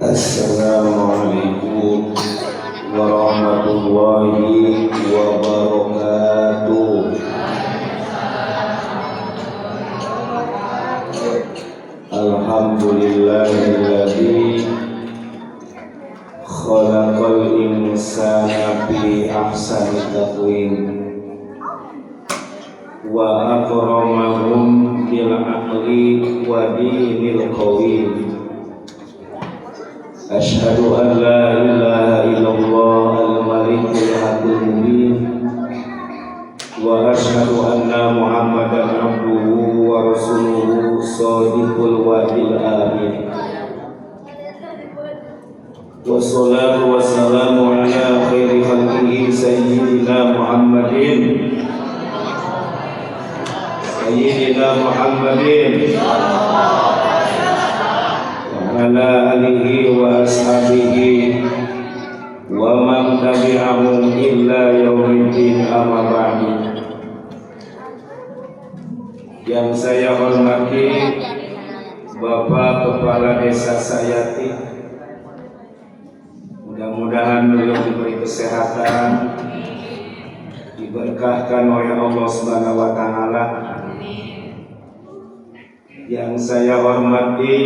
Assalamualaikum warahmatullahi wabarakatuh. Alhamdulillahilladzi khalaqal insana fi ahsani taqwim wa akramahum bil aqli wa dinil qawim. Asyhadu an la ilaha illallah al-malikul haqqul mubin wa asyhadu anna Muhammadan abduhu wa rasuluhu shadiqul wa'dil amin. Wassalatu wassalamu ala khairi khalqihi sayyidina Muhammadin ala alihi wa ashabihi wa man tabi'ahum illa yaumiddin, amma ba'du. Yang saya hormati Bapak Kepala Desa Sayati, mudah-mudahan beliau diberi kesehatan, diberkahkan oleh Allah Subhanahu wa taala. Yang saya hormati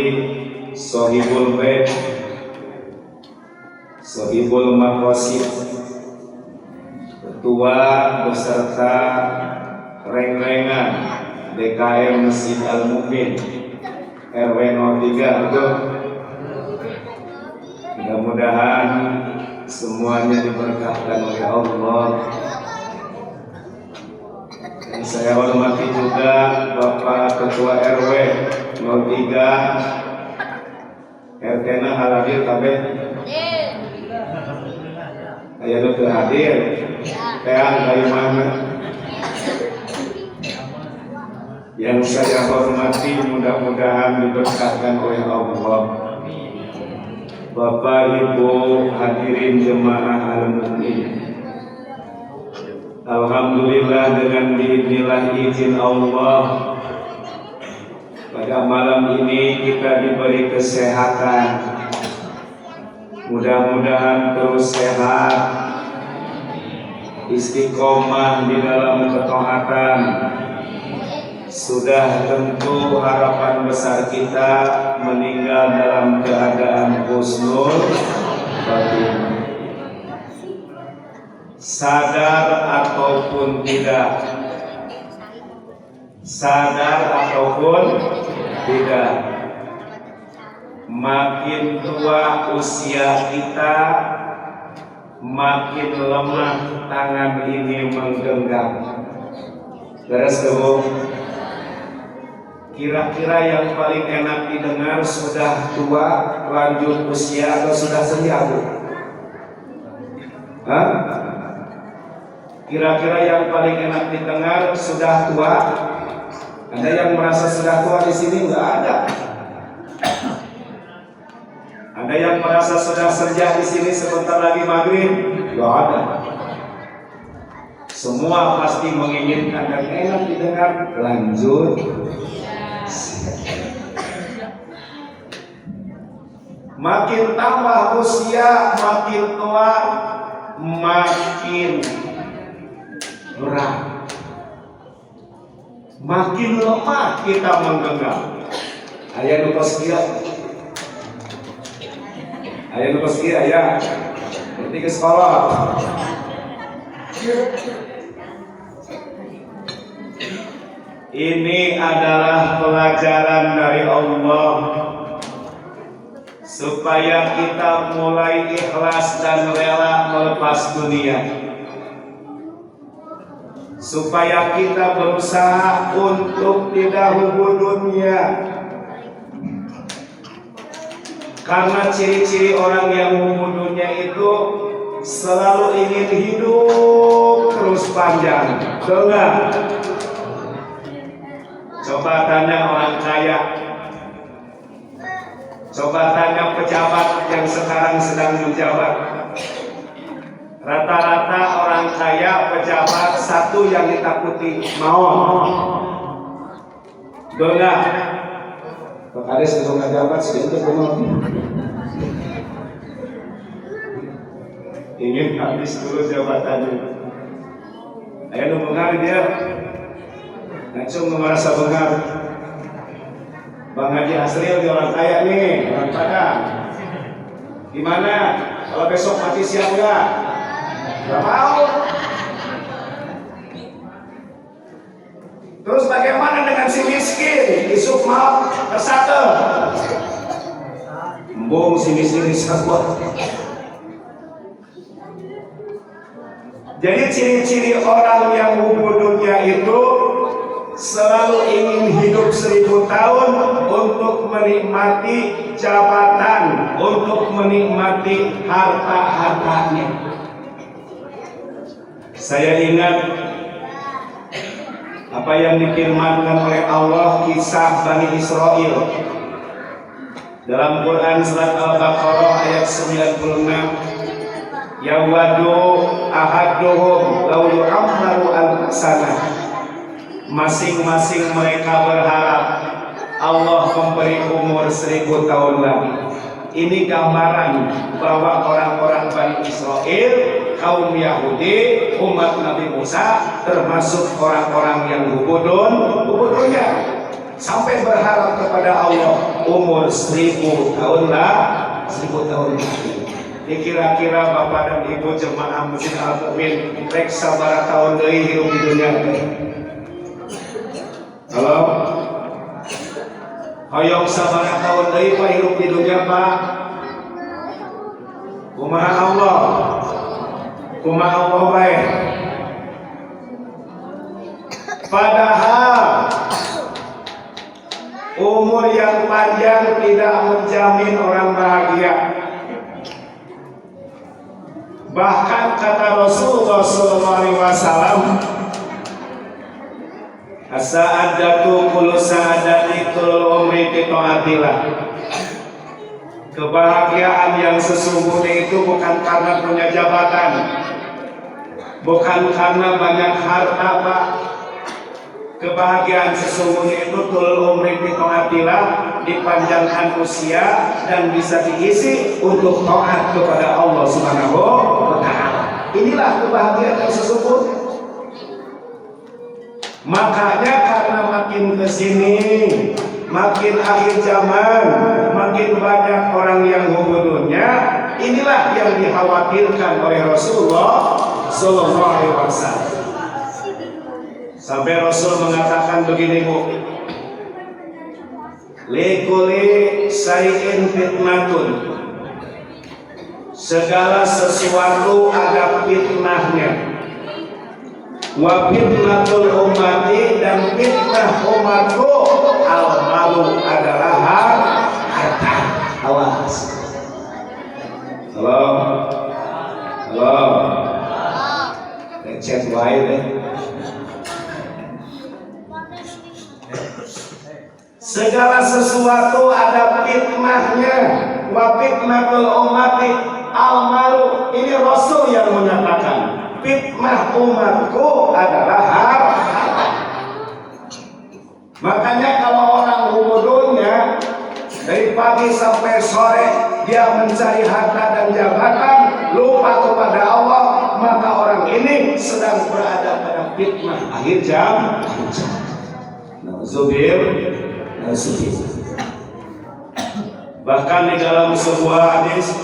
Sohibul Bait, Sohibul Maqasid, Ketua beserta Reng-Rengan DKM Masjid Al-Mumin RW 03, betul? Mudah-mudahan semuanya diberkahkan oleh Allah. Dan saya hormati juga Bapak Ketua RW 03 RT-na hadir kabeh. Aya nu teu hadir. Teang dari mana? Yang saya hormati, mudah-mudahan diberkahkan oleh Allah. Bapak Ibu hadirin jemaah al-mukmin. Alhamdulillah, dengan biidznillah izin Allah, pada malam ini kita diberi kesehatan. Mudah-mudahan terus sehat, istiqomah di dalam ketaatan. Sudah tentu harapan besar kita meninggal dalam keadaan husnul khatimah. Sadar ataupun tidak, makin tua usia kita, makin lemah tangan ini menggenggam. Beres dulu. Kira-kira yang paling enak didengar sudah tua, lanjut usia, atau sudah senja, Bu? Hah? Kira-kira yang paling enak didengar sudah tua? Ada yang merasa sudah tua di sini? Enggak ada. Ada yang merasa sudah senja di sini sebentar lagi maghrib? Enggak ada. Semua pasti menginginkan dan enak didengar lanjut. Makin tambah usia, makin tua, makin berat, makin lemah kita menggenggam. Ayah nu koskia, ya, berarti ke sekolah. Ini adalah pelajaran dari Allah supaya kita mulai ikhlas dan rela melepas dunia, supaya kita berusaha untuk tidak hubung dunia. Karena ciri-ciri orang yang hubung dunia itu selalu ingin hidup terus panjang. Enggak? Coba tanya orang kaya, coba tanya pejabat yang sekarang sedang menjabat. Rata-rata orang kaya, pejabat, satu yang ditakuti, mau. Doa. Pak Kades kalau nggak jabat, sih itu ingin habis dulu jabatannya. Ayo nu bengar dia, langsung merasa bengar. Bang Haji Asril dia orang kaya nih, orang Padang. Gimana? Kalau besok mati siap nggak? Nggak mau. Terus bagaimana dengan si miskin? Isuk mau tersate. Embung si miskin disabot. Jadi ciri-ciri orang yang ubudnya itu selalu ingin hidup 1000 tahun untuk menikmati jabatan, untuk menikmati harta-hartanya. Saya ingat apa yang difirmankan oleh Allah kisah Bani Israel dalam Quran surat Al-Baqarah ayat 96. Yawadu ahaduhum law yu'ammaru al-sanah. Masing-masing mereka berharap Allah memberi umur 1000 tahun lagi. Ini gambaran bahwa orang-orang Bani Israel, kaum Yahudi, umat Nabi Musa, termasuk orang-orang yang ubudnya sampai berharap kepada Allah umur 1000 tahun lah, 1000 tahun lagi. Kira-kira Bapak dan Ibu jemaah Masjid Al-Mu'min rek sabaraha tahun deui hirup di dunia teh? Halo? Hoyong sabaraha tahun deui Pak hirup di dunia Pak? Kumaha Allah? Kumaha Allah bae? Padahal umur yang panjang tidak menjamin orang bahagia. Bahkan kata Rasulullah SAW, as-sa'adatu kullu sa'adati kullu umri fi ta'atillah. Kebahagiaan yang sesungguhnya itu bukan karena punya jabatan, bukan karena banyak harta Pak. Kebahagiaan sesungguhnya itu tul umri fi ta'atillah, dipanjangkan usia dan bisa diisi untuk taat kepada Allah Subhanahu wa ta'ala. Inilah kebahagiaan yang sesungguhnya. Makanya karena makin kesini, makin akhir zaman, makin banyak orang yang hubungannya, inilah yang dikhawatirkan oleh Rasulullah Sallallahu Alaihi Wasallam. Sampai Rasul mengatakan begini, Bu, likuli sayin fitnatun, segala sesuatu ada fitnahnya. Wa fitnatul ummati, dan fitnah umatku al-malu adalah harta. Awas. Halo. Halo. Cek wae deh. Segala sesuatu ada fitnahnya. Wa fitnatul ummati al-malu. Ini Rasul yang menyatakan. Fitnah umatku adalah harta. Makanya kalau orang umurnya dari pagi sampai sore dia mencari harta dan jabatan, lupa kepada Allah, maka orang ini sedang berada pada fitnah akhir jam. Zubir. Bahkan di dalam sebuah hadis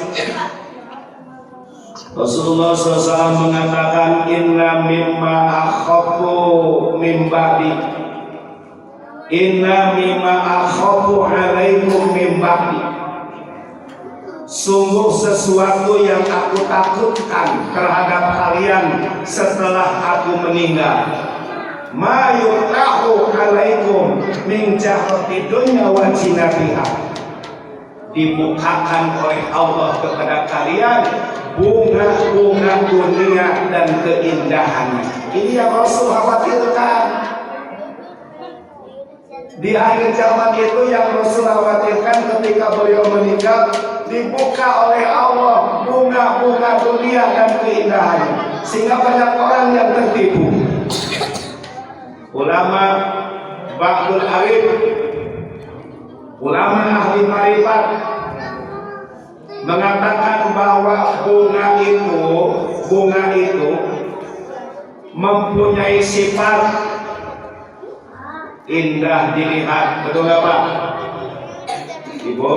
Rasulullah SAW mengatakan, inna mimma akhafu min ba'di, inna mimma akhafu alaikum min ba'di, sungguh sesuatu yang aku takutkan terhadap kalian setelah aku meninggal. Ma yutahu alaikum min jahrati dunya wa jinatiha, dibukakan oleh Allah kepada kalian bunga-bunga dunia dan keindahannya. Ini yang Rasul khawatirkan. Di akhir zaman itu yang Rasul khawatirkan ketika beliau meninggal, dibuka oleh Allah bunga-bunga dunia dan keindahannya, sehingga banyak orang yang tertipu. Ulama Ba'dul Arif, ulama ahli marifat, mengatakan bahwa bunga itu mempunyai sifat indah dilihat. Betul nggak Pak? Ibu,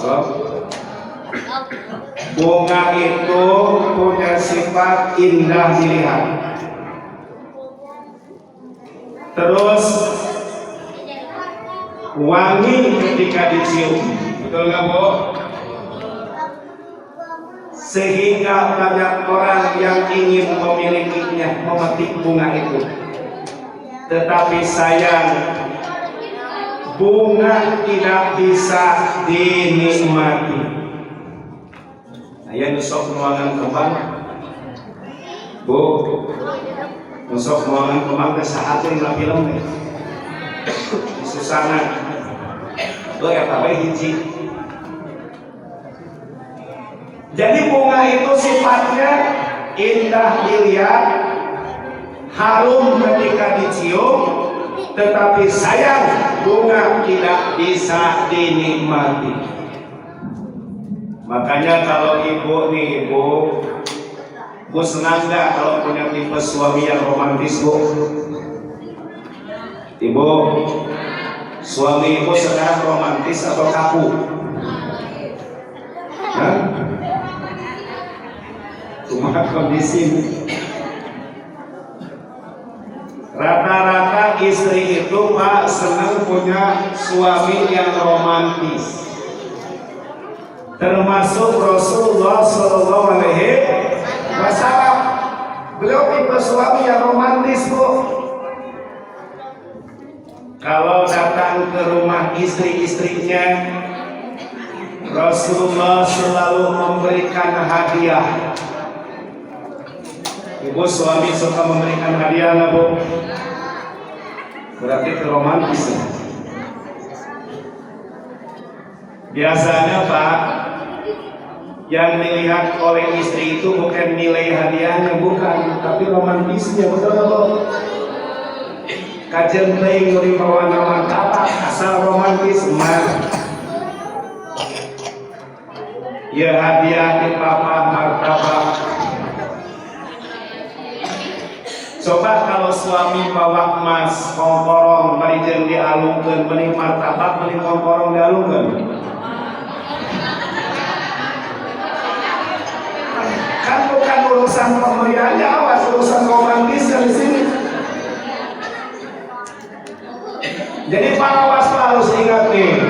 halo? Bunga itu punya sifat indah dilihat. Terus wangi ketika dicium. Betul nggak Bu? Sehingga banyak orang yang ingin memilikinya, memetik bunga itu. Tetapi sayang, bunga tidak bisa dinikmati. Ayah nusok nuangan kembang, Bu, nusok nuangan kembang kesahatin lah film deh. Susana, tuh ya tapi hiji. Jadi bunga itu sifatnya indah dilihat, harum ketika dicium, tetapi sayang bunga tidak bisa dinikmati. Makanya kalau ibu senang gak kalau punya tipe suami yang romantis Bu? Ibu, suami ibu sekarang romantis atau kaku? Hah? Cuma kondisi. Rata-rata istri itu Pak senang punya suami yang romantis. Termasuk Rasulullah Shallallahu Alaihi Wasallam. Beliau tipe suami yang romantis Bu. Kalau datang ke rumah istri-istrinya, Rasulullah selalu memberikan hadiah. Ibu suami suka memberikan hadiah nggak Bu? Berarti itu romantis ya? Biasanya Pak, yang dilihat oleh istri itu bukan nilai hadiahnya, bukan, tapi romantisnya. Betul nggak Bu? Kajian teh ngeri bawa nama kata asal romantis mah. Ya hadiah di papa martabak. Coba kalau suami bawa emas, kongkorong, barijen dialungkan, beli martabak, beli kongkorong dialungkan. Kan bukan urusan pemberiannya, awas urusan romantis di sini. Jadi para waspa harus ingat nih,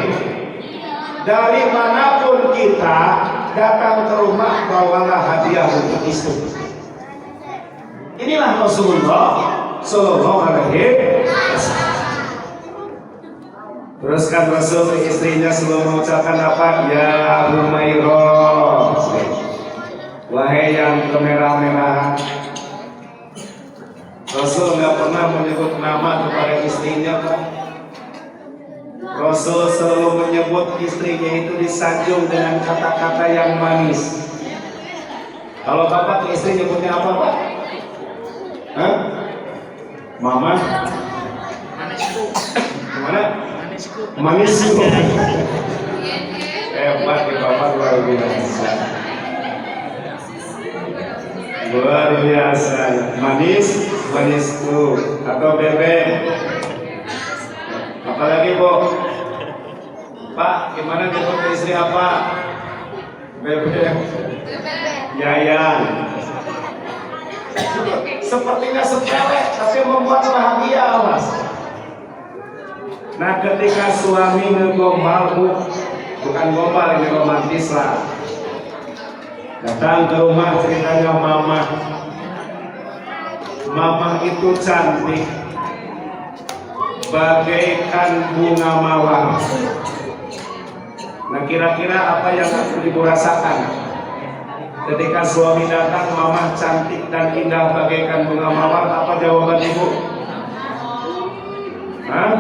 dari manapun kita datang ke rumah bawalah hadiah untuk istri. Inilah Rasulullah Sallallahu Alaihi Wasallam. Terus kan Rasul ke istrinya sebelum mengucapkan apa? Ya Humairah, wahai yang kemerah-merahan. Rasul nggak pernah menyebut nama kepada istrinya kan? Rasul selalu menyebut istrinya itu disanjung dengan kata-kata yang manis. Kalau bapak ke istri nyebutnya apa Pak? Hah? Mama? Manisku. Gimana? Manisku. Manisku. Hebat ya bapak, luar biasa. Luar biasa. Manisku atau bebek. Apalagi Bu? Pak, gimana nyebut istri apa? Bebek. Yayan. Sepertinya sepele, tapi membuat bahagia Mas. Nah ketika suami ngegombal Bu, bukan gombal ini romantis lah. Datang ke rumah ceritanya Mama itu cantik bagaikan bunga mawar. Nah kira-kira apa yang akan ibu rasakan ketika suami datang, Mama cantik dan indah bagaikan bunga mawar? Apa jawaban ibu? Hah?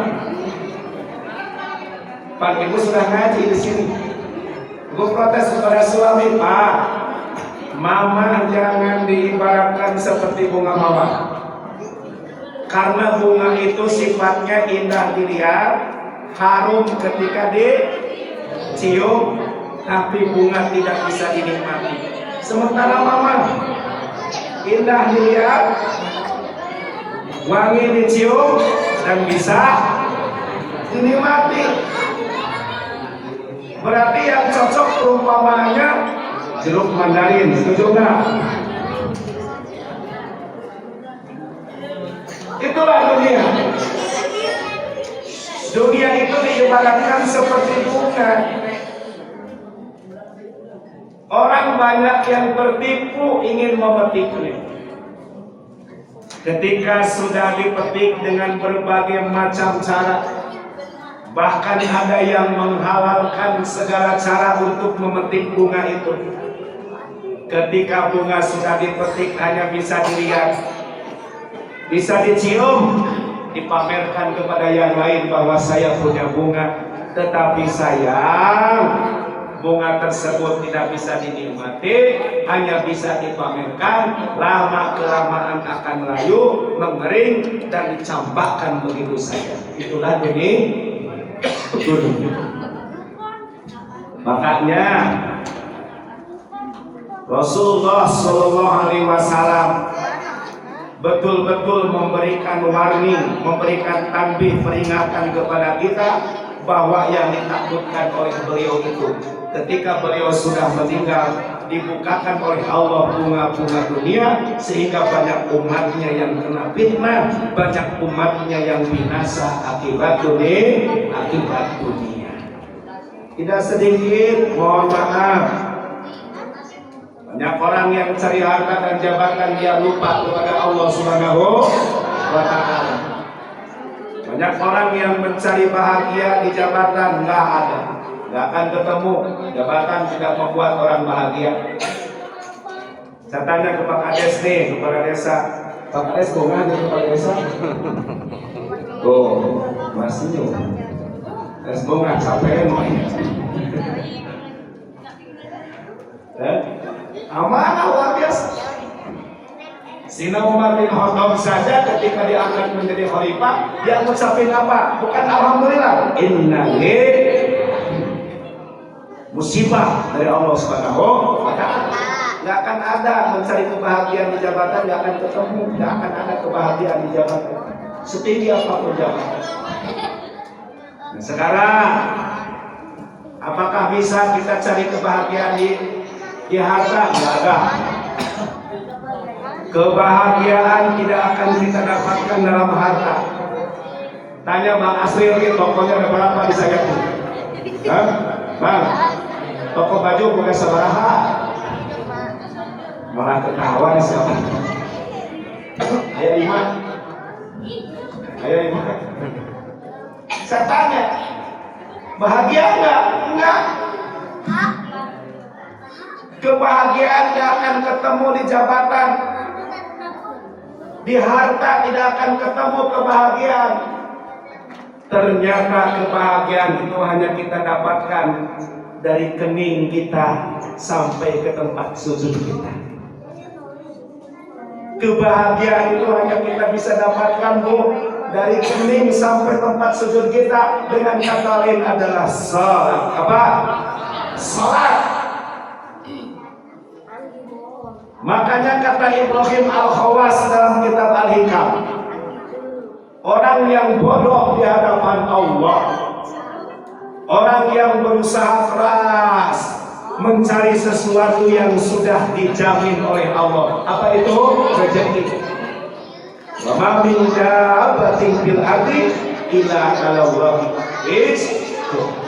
Pak, ibu sudah ngaji di sini. Ibu protes kepada suami, Pak, Mama jangan diibaratkan seperti bunga mawar. Karena bunga itu sifatnya indah dilihat, harum ketika dicium, tapi bunga tidak bisa dinikmati. Sementara mama indah dilihat, wangi dicium, dan bisa dinikmati. Berarti yang cocok perumpamaannya jeruk mandarin, setuju nggak? Itulah dunia. Dunia itu diibaratkan seperti bunga. Orang banyak yang tertipu ingin memetiknya. Ketika sudah dipetik dengan berbagai macam cara, bahkan ada yang menghalalkan segala cara untuk memetik bunga itu. Ketika bunga sudah dipetik hanya bisa dilihat, bisa dicium, dipamerkan kepada yang lain bahwa saya punya bunga. Tetapi sayang, bunga tersebut tidak bisa dinikmati, hanya bisa dipamerkan. Lama kelamaan akan layu, mengering, dan dicampakkan begitu saja. Itulah dunia. Makanya Rasulullah Shallallahu Alaihi Wasallam betul-betul memberikan warning, memberikan tanbih, peringatan kepada kita bahwa yang ditakutkan oleh beliau itu ketika beliau sudah meninggal, dibukakan oleh Allah bunga-bunga dunia, sehingga banyak umatnya yang kena fitnah, banyak umatnya yang binasa akibat dunia. Tidak sedikit, mohon maaf, banyak orang yang cari harta dan jabatan, dia lupa kepada Allah Subhanahu wa Ta'ala. Banyak orang yang mencari bahagia di jabatan, nggak ada, nggak akan ketemu. Jabatan tidak membuat orang bahagia. Saya tanya ke Pak Kades nih, kepala desa, Pak Kades bunga di kepala desa? Oh, masih nyuruh. Es bunga capek emangnya. Amanah luar biasa. Sina Umar bin Khattab saja ketika diangkat menjadi khalifah, dia ngucapin apa? Bukan alhamdulillah, innalillahi, musibah dari Allah Subhanahu wa Ta'ala. Gak akan ada mencari kebahagiaan di jabatan, gak akan ketemu. Gak akan ada kebahagiaan di jabatan, setinggi apapun jabatan. Nah, sekarang apakah bisa kita cari kebahagiaan di harta? Gak ada. Kebahagiaan tidak akan kita dapatkan dalam harta. Tanya Bang Asril, tokonya ada berapa di Sagatu? Bang, toko baju bukan sabaraha. Malah ketawa nih siapa? Ayo 5. Ayo 5. Saya tanya, bahagia enggak? Enggak. Kebahagiaan tidak akan ketemu di jabatan, di harta tidak akan ketemu kebahagiaan. Ternyata kebahagiaan itu hanya kita dapatkan dari kening kita sampai ke tempat sujud kita. Kebahagiaan itu hanya kita bisa dapatkan, Bu, dari kening sampai tempat sujud kita. Dengan kata lain adalah salat. Apa? Salat. Makanya kata Ibrahim Al-Khawas dalam kitab Al-Hikam, orang yang bodoh di hadapan Allah, orang yang berusaha keras mencari sesuatu yang sudah dijamin oleh Allah. Apa itu? Rezeki. Wa ma min dabbatin fil ardi illa 'ala Allahi rizquha.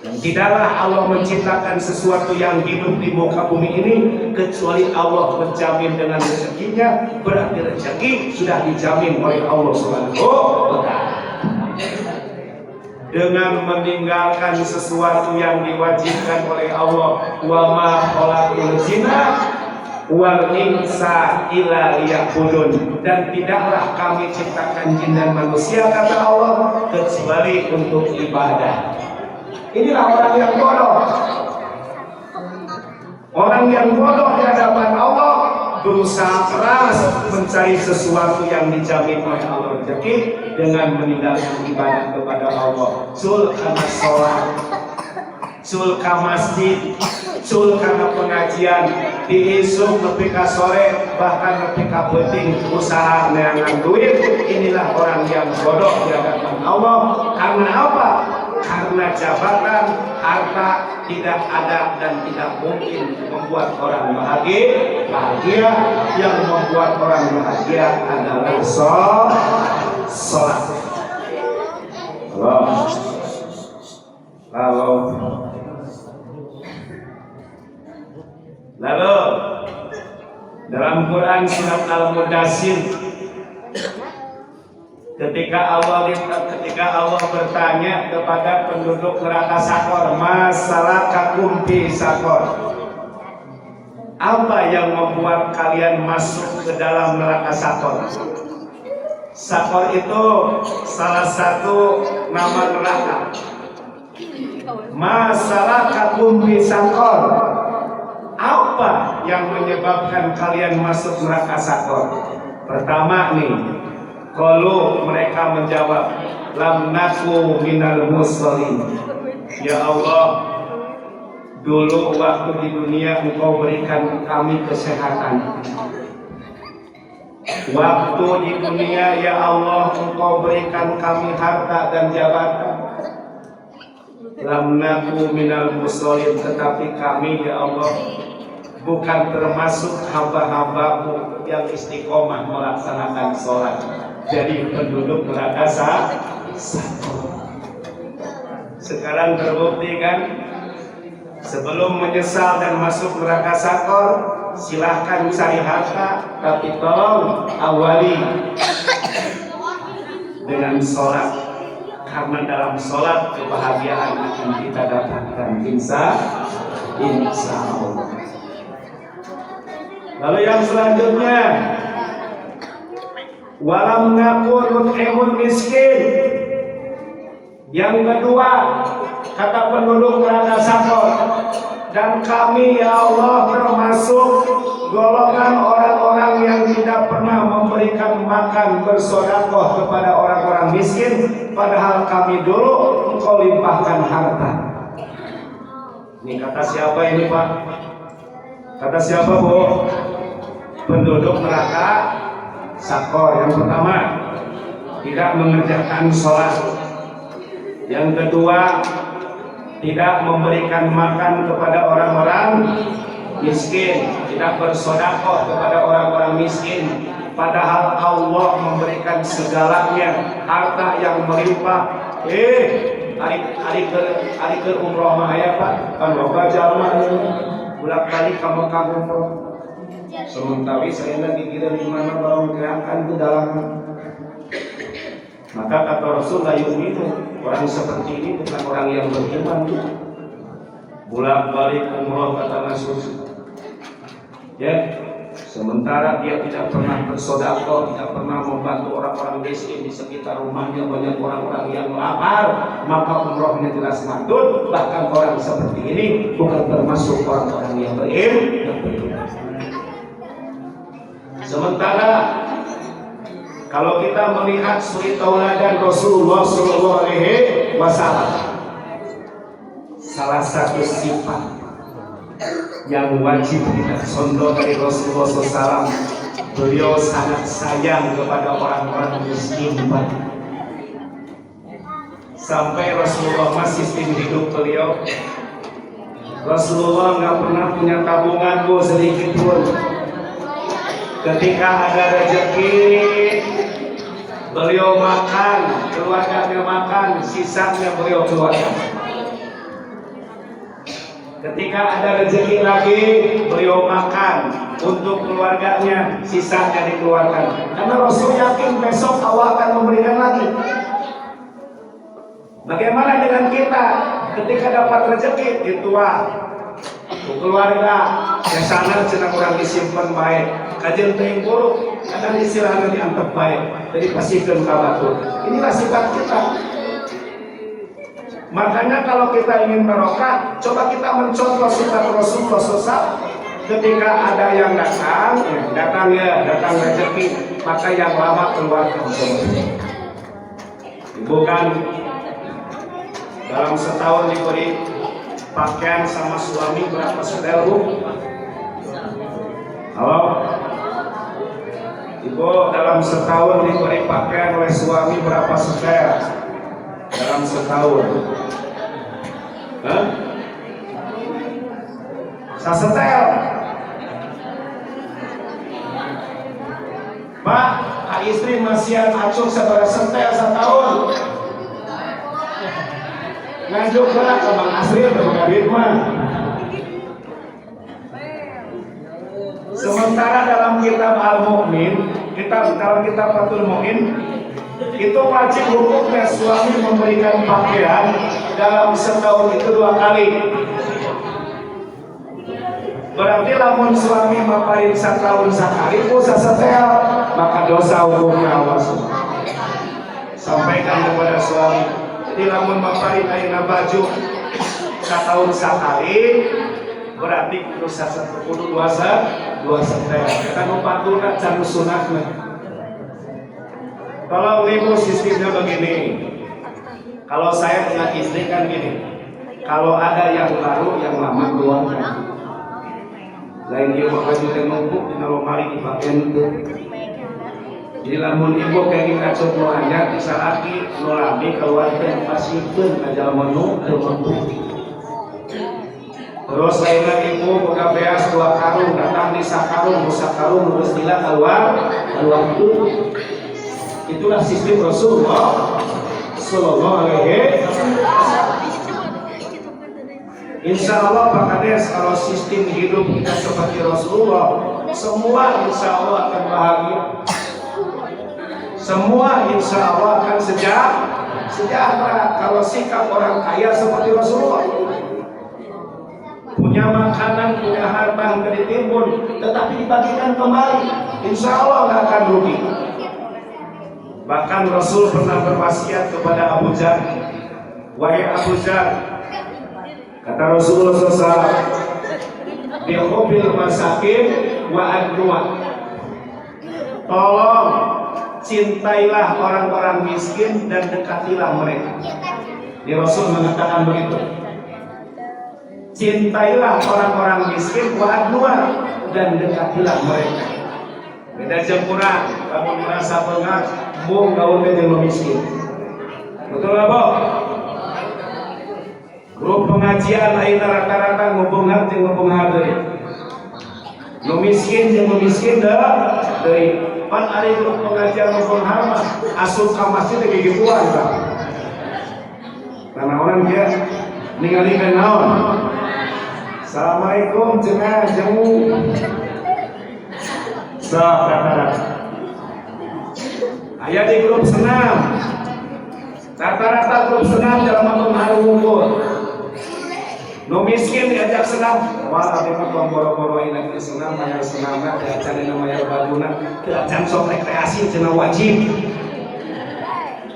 Dan tidaklah Allah menciptakan sesuatu yang hidup di muka bumi ini kecuali Allah menjamin dengan rezekinya. Berarti rezeki sudah dijamin oleh Allah Subhanahu wa Ta'ala. Dengan meninggalkan sesuatu yang diwajibkan oleh Allah, wa ma khalaqul jinna wal insa illa liya'budun, dan tidaklah kami ciptakan jin dan manusia, kata Allah, kecuali untuk ibadah. Inilah orang yang bodoh. Orang yang bodoh di hadapan Allah berusaha keras mencari sesuatu yang dijamin oleh Allah rezeki dengan meninggalkan ibadah kepada Allah. Sul karena sholat. cul ka masjid, cul kana pengajian, diisuk nepi ka sore, bahkan nepi ka penting usaha neangan duit. Inilah orang yang bodoh di hadapan Allah. Karena apa? Karena jabatan, harta tidak ada dan tidak mungkin membuat orang bahagia. Yang membuat orang bahagia adalah sholat. Lalu dalam Quran surat Al-Mudaththir, ketika Allah bertanya kepada penduduk neraka Sakor, masalakakum fi Sakor, apa yang membuat kalian masuk ke dalam neraka Sakor? Sakor itu salah satu nama neraka. Masalakakum fi Sakor, apa yang menyebabkan kalian masuk neraka Sakor? Pertama nih, kalau mereka menjawab, lam naku minal muslimin. Ya Allah, dulu waktu di dunia Engkau berikan kami kesehatan. Waktu di dunia ya Allah Engkau berikan kami harta dan jabatan. Lam naku minal muslimin, tetapi kami ya Allah bukan termasuk hamba-hambamu yang istiqomah melaksanakan sholat. Jadi penduduk neraka Sakor. Sekarang terbukti kan? Sebelum menyesal dan masuk neraka Sakor, silahkan cari harta, tapi tolong awali dengan sholat. Karena dalam sholat kebahagiaan akan kita dapatkan, insya Allah. Lalu yang selanjutnya, walam nakun nut'imul miskin. Yang kedua, kata penduduk neraka Sakor, dan kami ya Allah termasuk golongan orang-orang yang tidak pernah memberikan makan bersedekah kepada orang-orang miskin, padahal kami dulu Engkau limpahkan harta. Ini kata siapa ini Pak? Kata siapa Bu? Penduduk neraka Sakor. Yang pertama, tidak mengerjakan sholat. Yang kedua, tidak memberikan makan kepada orang-orang miskin, tidak bersedekah kepada orang-orang miskin, padahal Allah memberikan segalanya, harta yang melimpah. Hari ke umroh mah ya Pak, kan loba jalma bulan kali kamu umroh. Sementara saya lagi kira di mana barang gerakan ke dalam. Maka kata Rasul, la yu'minu, orang seperti ini bukan orang yang beriman. Bolak-balik umroh kata Rasul. Ya, sementara dia tidak pernah bersedekah, tidak pernah membantu orang-orang miskin di sekitar rumahnya, banyak orang-orang yang lapar, maka umrohnya jelas mandul. Bahkan orang seperti ini bukan termasuk orang-orang yang beriman. Sementara kalau kita melihat suri tauladan Rasulullah SAW, salah satu sifat yang wajib kita contoh dari Rasulullah SAW, beliau sangat sayang kepada orang-orang miskin. Sampai Rasulullah masih hidup beliau, Rasulullah nggak pernah punya tabungan sedikit pun. Ketika ada rezeki, beliau makan, keluarganya makan, sisanya beliau keluarkan. Ketika ada rezeki lagi, beliau makan untuk keluarganya, sisanya dikeluarkan. Karena Rasul yakin besok Allah akan memberikan lagi. Bagaimana dengan kita? Ketika dapat rezeki, dituang keluarga, kesana cenah kurang disimpan baik, kajian teuing buruk, kadang istilahnya dianggap baik, jadi pasikeun ka batur. Inilah sifat kita. Makanya kalau kita ingin barokah, coba kita mencontoh sifat Rasulullah SAW. Ketika ada yang datang rezeki, maka yang lama keluarkan semua. Bukan dalam setahun diberi pakaian sama suami berapa setel Bu? Halo? Ibu dalam setahun diberi pakaian oleh suami berapa setel? Dalam setahun? Hah? Sasetel? Pak, istri masih acung seberapa setel setahun? Ngajuk lah ke Bang Asril ke Bang Abid mah. Sementara dalam kitab Al-Mu'min, dalam kitab Fathul Mu'in, itu wajib hukumnya suami memberikan pakaian dalam setahun itu 2 kali. Berarti lamun suami maparin setahun sekali puasa setel, maka dosa hukumnya awas. Sampaikan kepada suami. Jadi lamun maparin ayeuna baju setahun sekali, berarti dosa kudu dua setel. Kan upatuna can sunatna. Kalau ibu sistemnya begini. Kalau saya punya istri kan gini. Kalau ada yang baru, yang lama keluarkan. Lain dia bakal juga numpuk di lemari dipakai itu. Jadi lamun ibu kayak kacau nu anyar bisa lagi nu lami keluarkan pasikeun ka jalma nu teu mampu. Terus lainnya ibu boga beas 2 karung datang di sakarung terus dila keluar itu. Itulah sistem Rasulullah sallallahu alaihi wasallam. Insya Allah Pak Kades, kalau sistem hidup kita seperti Rasulullah, semua insya Allah akan bahagia. Semua insya Allah akan sejahtera. Kalau sikap orang kaya seperti Rasulullah, punya makanan, punya harta yang ditimbun, tetapi dibagikan kembali, insya Allah nggak akan rugi. Bahkan Rasul pernah berwasiat kepada Abu Dzar, wahai Abu Dzar, kata Rasulullah SAW, bihubil masakin wa adnuwa, tolong cintailah orang-orang miskin dan dekatilah mereka. Di Rasul mengatakan begitu. Cintailah orang-orang miskin wa adnuwa dan dekatilah mereka. Beda jempura, kamu merasa bengat, mung gaul jeung miskin. Betul nggak, Bo? Grup pengajian lain rata-rata ngubungan jeung ngubungan deui. Nu miskin jeung nu miskin deui. Pan ari grup pengajian ngubungan mah asup ka masjid teh gigituan Pak. Nanaonan dia ningalikeun naon? Assalamualaikum cenah jemu. Rata-rata. Aya di grup senam. Rata-rata grup senam dalam menghadap ngumpul. Nu miskin diajak senam, wah tapi mah boro-boro ini senam, mayar senamna, diacan dina mayar baguna, diacan sok rekreasi cenah wajib.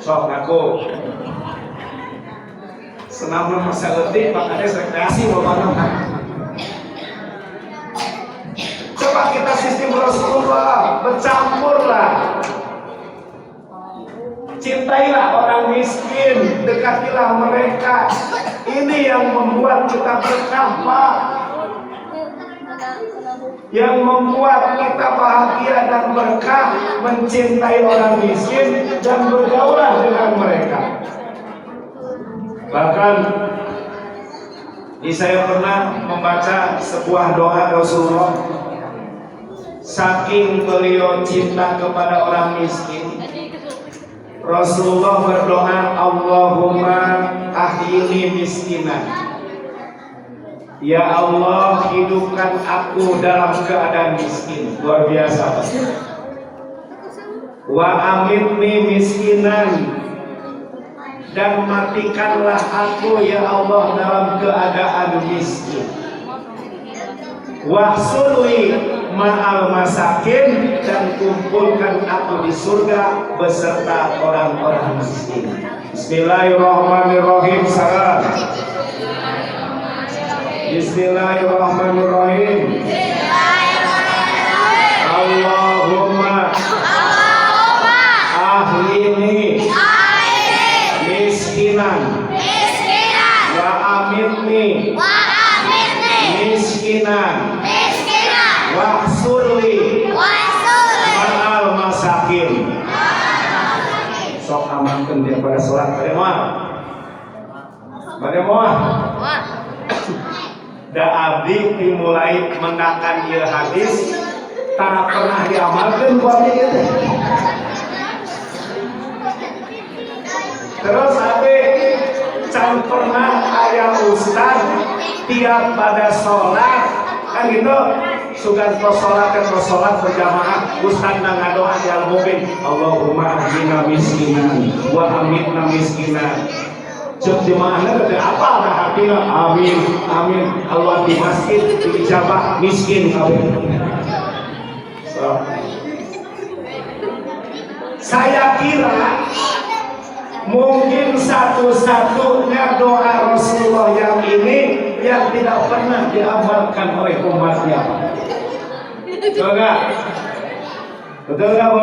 Sok ngaku. Senamna mah saeutik, Pak Kades rekreasi lobana kan. Coba kita sistem Rasulullah, bercampurlah. Cintailah orang miskin, dekatilah mereka. Ini yang membuat kita berkah, Pak. Yang membuat kita bahagia dan berkah, mencintai orang miskin dan bergaulah dengan mereka. Bahkan saya pernah membaca sebuah doa Rasulullah. Saking beliau cinta kepada orang miskin, Rasulullah berdoa, Allahumma ahyini miskinan. Ya Allah, hidupkan aku dalam keadaan miskin. Luar biasa. Wa amitni miskinan. Dan matikanlah aku ya Allah dalam keadaan miskin. Wahsulwi ma'al masakin, dan kumpulkan aku di surga beserta orang-orang miskin. Bismillahirrahmanirrahim. Salam. Bismillahirrahmanirrahim. Allahumma ahlini miskinan wa amitni miskinan wahsurli ma'al masakin. Sok amankeun dia pada salat pada moal. Da abdi dimulai mendakan ieu hadis tara pernah diamalkeun ku abdi ieu teh. Terus abdi can pernah aya ustaz tiap pada sholat kan gitu sugan sholat berjamaah ustaz ngadoa di al-mubin Allahumma ahdina miskinan wa amitna miskinan. Cek jemaahnya ada apa ada hatinya amin Allah di masjid diijabah miskin kabeh. So, saya kira mungkin satu-satunya doa Rasulullah yang ini yang tidak pernah diamalkan oleh umatnya. Betul nggak? Betul nggak, Bu?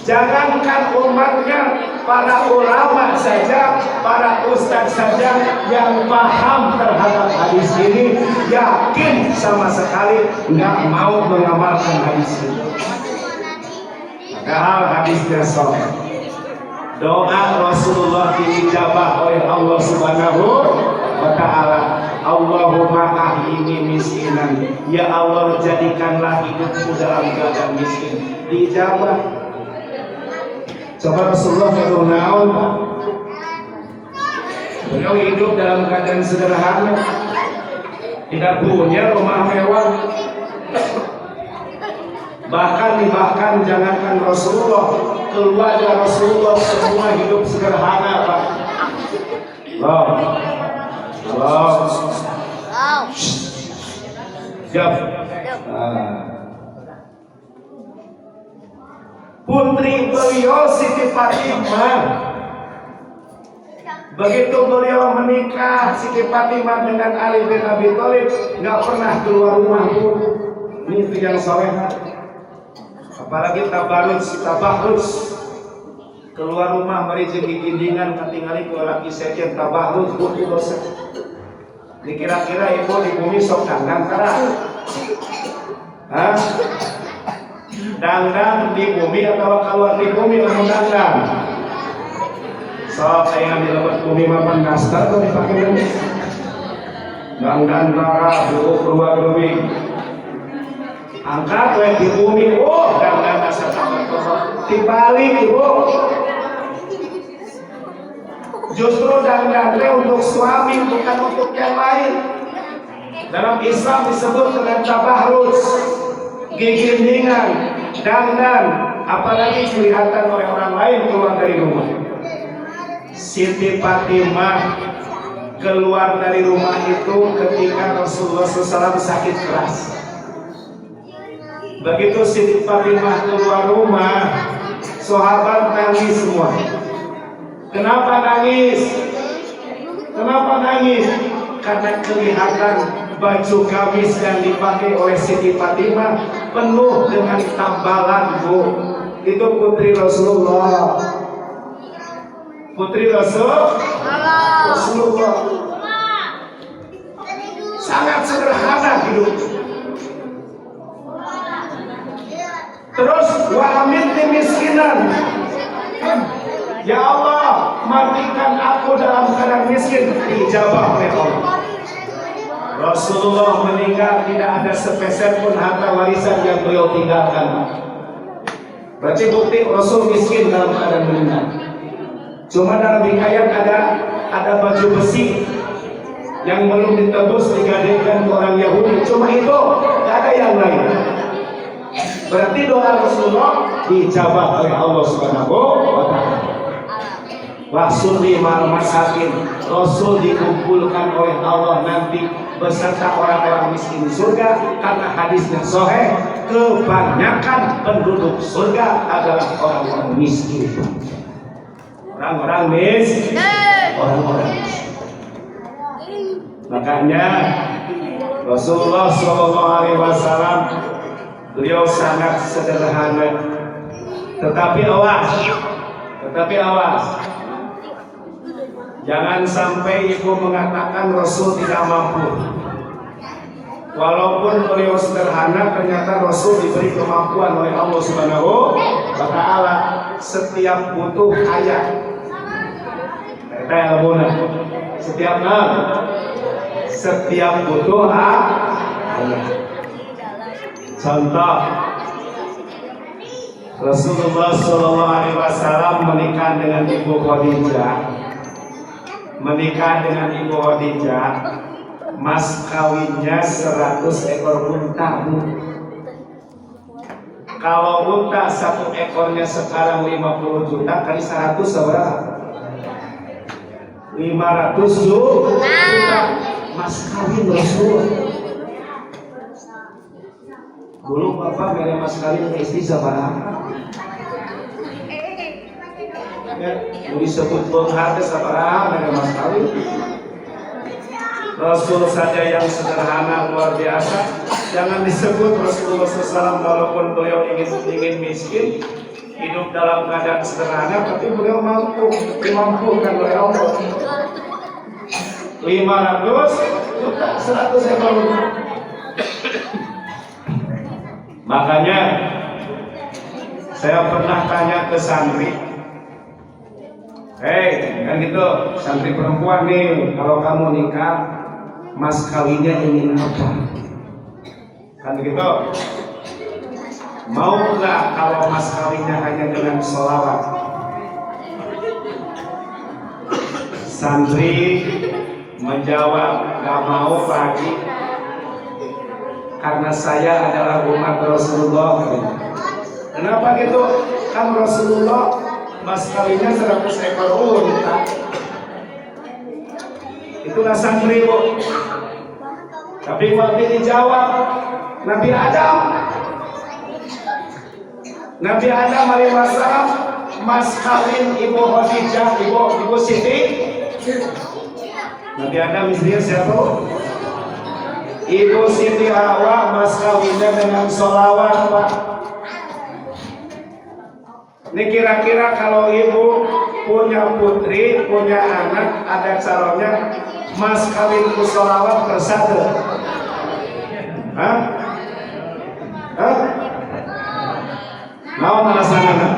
Jangankan umatnya, para ulama saja, para ustadz saja yang paham terhadap hadis ini yakin sama sekali nggak mau mengamalkan hadis ini. Padahal hadisnya sahih. Doa Rasulullah diijabah oleh Allah Subhanahu wa ta'ala. Allahumma ahyini miskinan, ya Allah jadikanlah hidupku dalam keadaan miskin. Diijabah. Coba Rasulullah kata naon, beliau hidup dalam keadaan sederhana, tidak punya rumah mewah. Bahkan jangankan Rasulullah, keluarga Rasulullah semua hidup sederhana, Pak. Halo. Siap. Putri beliau Siti Fatimah, begitu beliau menikah Siti Fatimah dengan Ali bin Abi Thalib nggak pernah keluar rumah pun. Ini yang solehah. Apalagi tabarus keluar rumah mari jeung gigindingan katingali ku laki sejen tabarus bukti dosa. Dikira-kira ibu di bumi sok dangdang kara. Hah? Dangdang di bumi atau keluar di bumi lamun dangdang. Sok aya di leuweut bumi mah pendastar tuh dipake deui. Dangdang kara keluar bumi. Angkat we di bumi, oh dangdang asa dibalik ibu. Justru dangdang untuk suami bukan untuk yang lain. Dalam Islam disebut dengan tabahrus, gigindingan, dangdang, apalagi kelihatan oleh orang lain keluar dari rumah. Siti Fatimah keluar dari rumah itu ketika Rasulullah SAW sakit keras. Begitu Siti Fatimah keluar rumah, sahabat nangis semua. Kenapa nangis? Karena kelihatan baju gamis yang dipakai oleh Siti Fatimah penuh dengan tambalan, Bu. Itu putri Rasulullah. Putri Rasulullah. Sangat sederhana hidup. Terus wa amitni miskinan. Ya Allah, matikan aku dalam keadaan miskin. Dijabah oleh Allah. Rasulullah meninggal tidak ada sepeser pun harta warisan yang beliau tinggalkan. Berarti bukti Rasul miskin dalam keadaan meninggal. Cuma dalam hikayat ada baju besi yang belum ditebus digadaikan ke orang Yahudi. Cuma itu, tidak ada yang lain. Berarti doa Rasulullah dijabah oleh Allah Subhanahu wa ta'ala. Rasul masakin, Rasul dikumpulkan oleh Allah nanti beserta orang-orang miskin surga karena hadisnya sahih, kebanyakan penduduk surga adalah orang-orang miskin. Orang-orang miskin. Makanya Rasulullah SAW beliau sangat sederhana, tetapi awas. Jangan sampai ibu mengatakan Rasul tidak mampu. Walaupun beliau sederhana, ternyata Rasul diberi kemampuan oleh Allah Subhanahu wa Ta'ala. Setiap butuh kaya. Setiap butuh kaya. Contoh, Rasulullah Shallallahu Alaihi Wasallam menikah dengan Ibu Khadijah. Mas kawinnya 100 ekor unta. Kalau unta satu ekornya sekarang 50 juta kali 100 berapa? 500 juta. Mas kawin Rasul. Dulu bapak mere mas kawin ke istri sabaraha? Ya, disebut pengharga sabaraha mere mas kawin. Rasul saja yang sederhana luar biasa. Jangan disebut Rasulullah SAW walaupun beliau ingin miskin, hidup dalam keadaan sederhana, tapi beliau dimampukan oleh Allah. 500 juta, 100 ekor. Makanya saya pernah tanya ke santri, kan gitu, santri perempuan nih, kalau kamu nikah, mas kawinnya ingin apa? Kan gitu. Mau nggak kalau mas kawinnya hanya dengan sholawat? Santri menjawab, nggak mau lagi, karena saya adalah umat Rasulullah. Kenapa gitu? Kan Rasulullah mas kawinnya 100 ekor unta. Itulah santri, Bu. Tapi waktu dijawab Nabi Adam alaihissalam mas kawin Ibu Khadijah, Ibu Siti. Nabi Adam istrinya siapa? Ibu Siti Hawa mas kawinnya dengan sholawat, Pak. Ini kira-kira kalau ibu punya putri, punya anak, ada calonnya, mas kawin ku sholawat bersatu. Hah? Mau melaksanakan?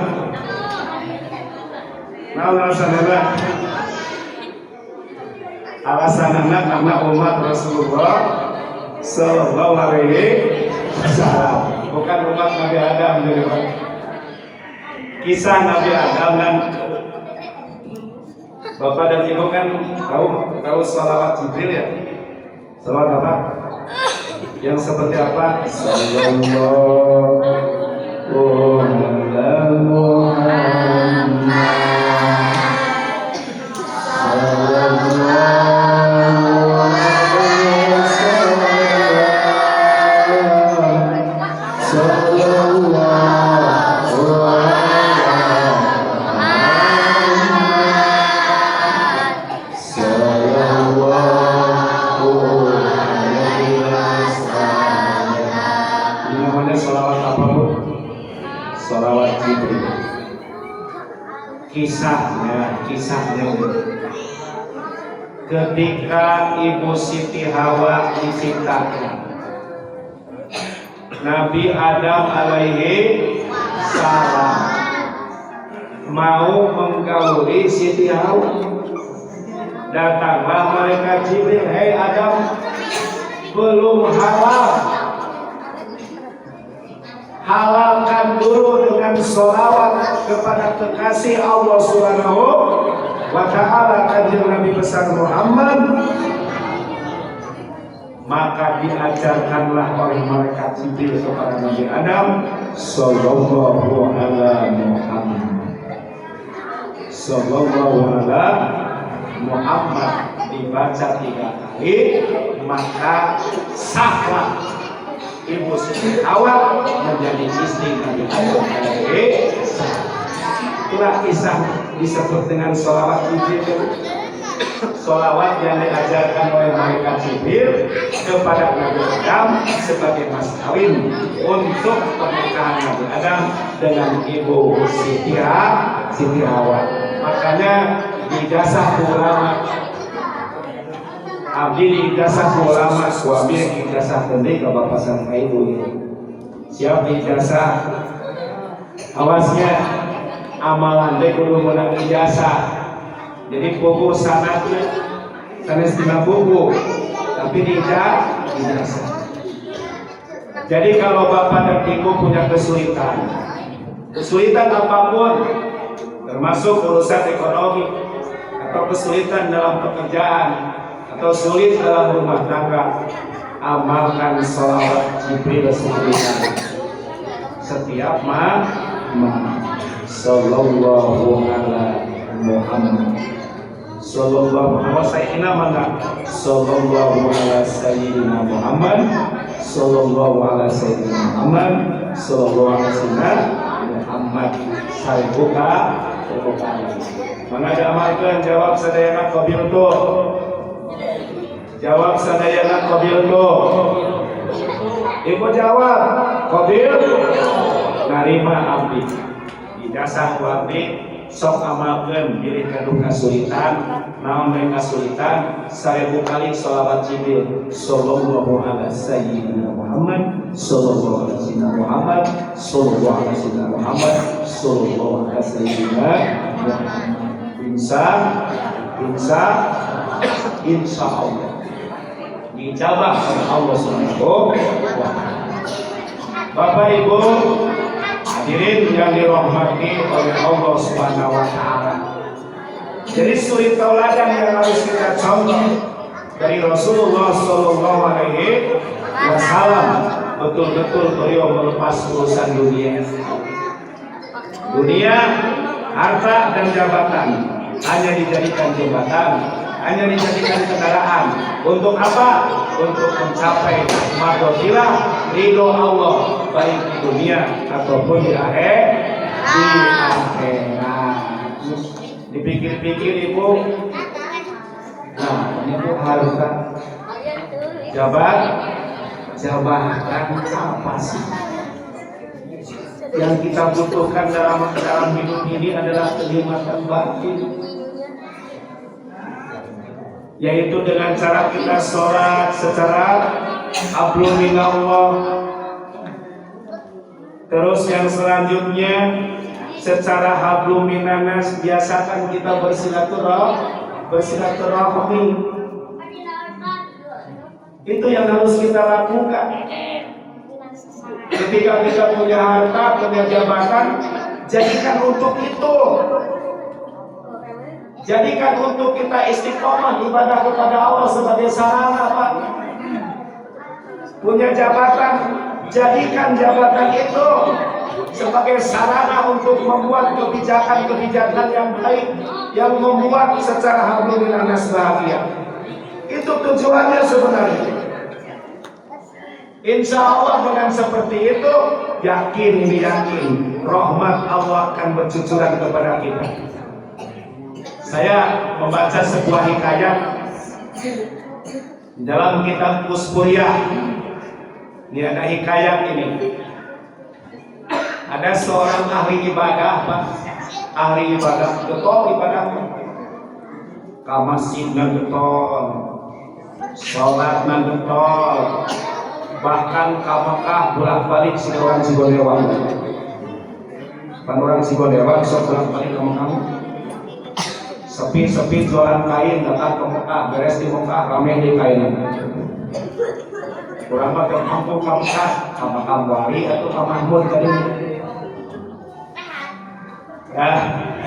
Alasannya karena umat Rasulullah Sallallahu Alaihi Wasallam, bukan umat Nabi Adam. Jadi kisah Nabi Adam dan Bapak dan Ibu kan tahu sholawat Jibril ya? Sholawat apa? Yang seperti apa? Sallallahu ala Muhammad. Kisahnya ketika Ibu Siti Hawa diciptakan, Nabi Adam alaihi salam mau menggauli Siti Hawa. Datanglah malaikat Jibril, "Hei Adam, belum halal, halalkan dulu dengan sholawat kepada kekasih Allah Subhanahu wa Ta'ala, kanjeng Nabi besar Muhammad." Maka diajarkanlah oleh malaikat Jibril kepada Nabi Adam, sallallahu ala Muhammad, sallallahu ala Muhammad, dibaca 3 kali, maka sahlah Ibu Siti Hawa menjadi istri Nabi Adam. Itulah kisah disebut dengan sholawat Jibril. Sholawat yang diajarkan oleh malaikat Jibril kepada Nabi Adam sebagai mas kawin untuk pernikahan Nabi Adam dengan Ibu Siti Hawa. Makanya di dasar ulama Abdi ijazah ulama, suami ijazah penting ke bapak sama ibu. Siap ijazah. Awasnya amalan teh kudu meunang ijazah. Jadi buku sanadnya sanes dina buku, tapi ijazah. Jadi kalau bapak dan ibu punya kesulitan apapun, termasuk urusan ekonomi atau kesulitan dalam pekerjaan atau sulit dalam rumah tangga, amalkan sholawat Jibril setiap malam. Sallallahu ala Muhammad, sallallahu alaihi wasallam, sallallahu ala sayyidina Muhammad, sallallahu ala sayyidina Muhammad, sallallahu ala sayyidina Muhammad. Saya buka. Mana amalkan jawab sadayana qabil tu. Jawab sadayana qabil tu. Ibu jawab qabil. Narima abdi. Ijazah abdi sok amalkeun pilih kadu kasulitan, naon bae kasulitan 1000 kali sholawat Jibril sallallahu alaihi sayyidina Muhammad, sallallahu alaihi sayyidina Muhammad, sallallahu alaihi sayyidina Muhammad, sallallahu alaihi sayyidina Muhammad. Insya Allah dijabah oleh Allah Subhanahu wa ta'ala. Bapak Ibu hadirin yang dirahmati oleh Allah Subhanahu wa ta'ala. Jadi suri tauladan yang harus kita contoh dari Rasulullah sallallahu alaihi wasallam, betul-betul beliau melepas urusan dunia, harta dan jabatan hanya dijadikan jabatan, hanya dijadikan kendaraan. Untuk apa? Untuk mencapai madhofillah, ridho Allah, baik di dunia ataupun di akhirat. Dipikir-pikir ibu, nah ini harta, jabatan apa sih? Yang kita butuhkan dalam hidup ini adalah kenikmatan batin, yaitu dengan cara kita sholat secara hablum minallah. Terus yang selanjutnya secara hablum minanas, biasakan kita bersilaturahmi. Itu yang harus kita lakukan. Ketika kita punya harta, punya jabatan, jadikan untuk itu. Jadikan untuk kita istiqomah ibadah kepada Allah sebagai sarana, Pak. Punya jabatan, jadikan jabatan itu sebagai sarana untuk membuat kebijakan-kebijakan yang baik, yang membuat secara hablum minanas bahagia. Itu tujuannya sebenarnya. Insya Allah dengan seperti itu, yakin rahmat Allah akan bercucuran kepada kita. Saya membaca sebuah hikayat dalam kitab Usburiyah. Ini ada hikayat ini. Ada seorang ahli ibadah, Pak. Ahli ibadah, getol ibadahnya. Ka masjidna getol, sholatna getol, bahkan ka Mekah bolak-balik si orang Cigodewa. Pan orang Cigodewa sok bolak-balik ke Mekah. Sepi-sepi jualan kain, datang ke Mekah, beres di Mekah, rame di kain. Kurang mah ke kampung ka Mekah, ka Mekah Wali atau ka Mahmud tadi. Ya,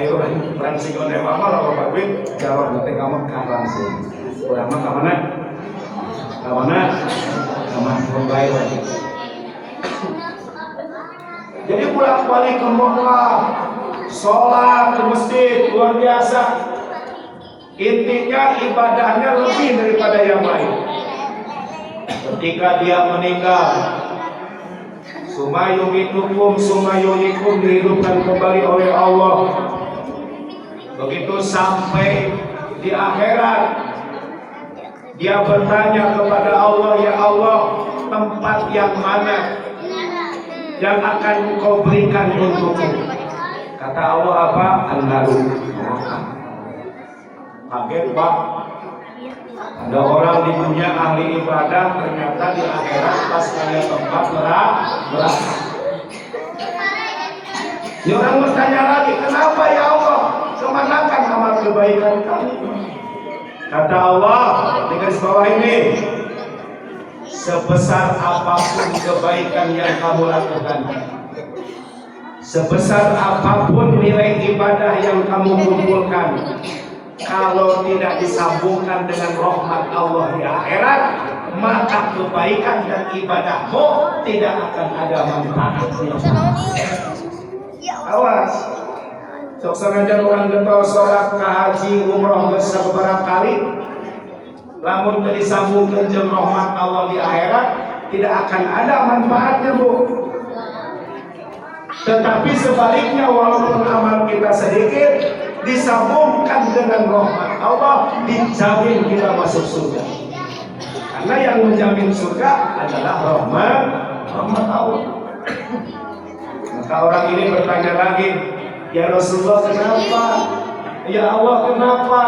ayo orang Cigodewa mah lalu bagus, jawab nanti ka Mekah langsung. Kurang mah ka mana? Ka mana? Ka Mahmud bae. Jadi bolak-balik ke Mekah, sholat di masjid luar biasa. Intinya ibadahnya lebih daripada yang lain. Ketika dia meninggal, sumayumitukum sumayuyikum, dihidupkan kembali oleh Allah. Begitu sampai di akhirat, dia bertanya kepada Allah, ya Allah, tempat yang mana yang akan Engkau berikan untukku? Kata Allah apa? An-naru. Kaget, Pak. Ada orang di dunia ahli ibadah, ternyata di akhirat pas kaya tempat neraka. Ini orang bertanya lagi, kenapa ya Allah? Kemanakan amal kebaikan kami? Kata Allah, di garis bawah ini, sebesar apapun kebaikan yang kamu lakukan, sebesar apapun nilai ibadah yang kamu kumpulkan, kalau tidak disambungkan dengan rahmat Allah di akhirat, maka kebaikan dan ibadahmu tidak akan ada manfaatnya. Awas, sok sengaja orang getol sholat ke haji umroh beberapa kali, lamun tadi sambungkan jeung rahmat Allah di akhirat, tidak akan ada manfaatnya, Bu. Tetapi sebaliknya, walaupun amal kita sedikit, disambungkan dengan rahmat Allah, dijamin kita masuk surga. Karena yang menjamin surga adalah rahmat Allah. Maka orang ini bertanya lagi, ya Rasulullah, kenapa? Ya Allah, kenapa?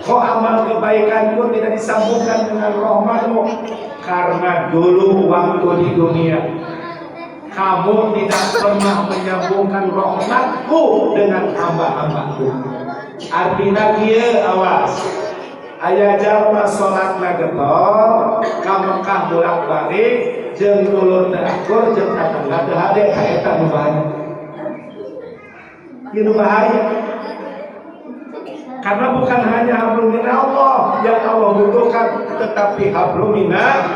Kok amal kebaikanku tidak disambungkan dengan rahmatmu? Karena dulu waktu di dunia kamu tidak pernah menyambungkan rahmatku dengan hamba-hambaku. Artinya dia, awas, aya jalma sholatna getol, ka Mekah bolak-balik, jeung dulur teu akur, jeung tetangga teu hade, ka eta nu bahaya. Ieu bahaya. Karena bukan hanya hablum min Allah yang Allah butuhkan, tetapi hablum minas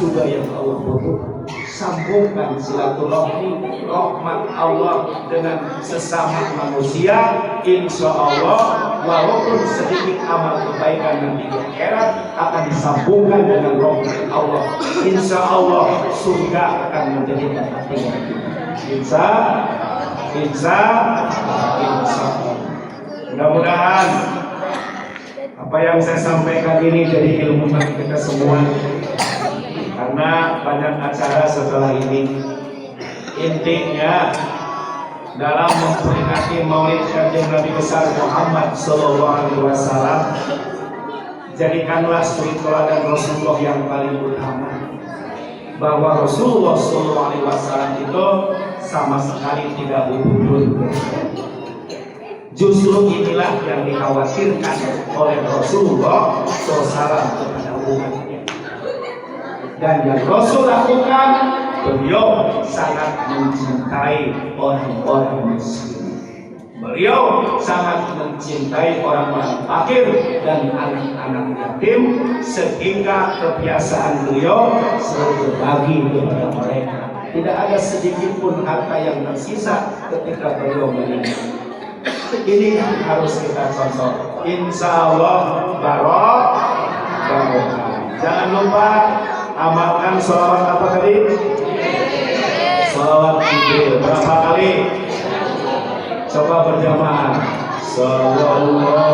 juga yang Allah butuhkan. Sambungkan silaturahmi rahmat Allah dengan sesama manusia, insya Allah walaupun sedikit amal kebaikan nanti di akhirat akan disambungkan dengan rahmat Allah. Insya Allah surga akan menjadi tempat tinggal kita. Insya Allah. Mudah-mudahan apa yang saya sampaikan ini jadi ilmu bagi kita semua. Karena banyak acara setelah ini, intinya dalam memperingati Maulid Kanjeng Nabi besar Muhammad Sallallahu Alaihi Wasallam, jadikanlah suri teladan Rasulullah yang paling utama. Bahwa Rasulullah Sallallahu Alaihi Wasallam itu sama sekali tidak ubudun. Justru inilah yang dikhawatirkan oleh Rasulullah SAW kepada umatnya. Dan yang Rasul lakukan, beliau sangat mencintai orang-orang miskin. Beliau sangat mencintai orang-orang fakir dan anak-anak yatim, sehingga kebiasaan beliau selalu berbagi kepada mereka. Tidak ada sedikit pun harta yang tersisa ketika beliau meninggal. Ini yang harus kita contoh. Insya Allah barokah. Jangan lupa amalkan sholawat apa tadi? Sholawat Jibril. Berapa kali? Coba berjamaah. Sallallahu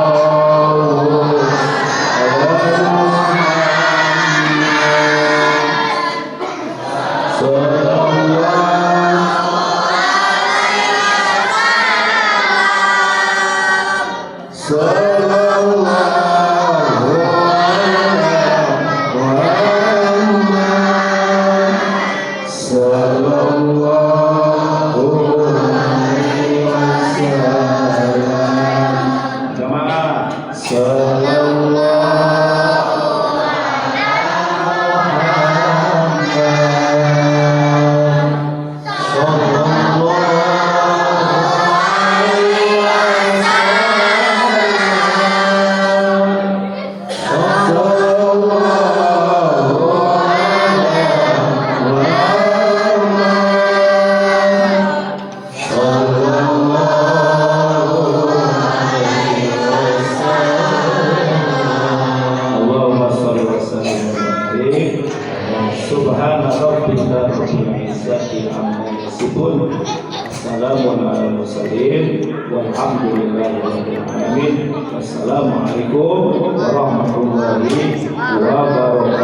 Wassalamualaikum warahmatullahi wabarakatuh.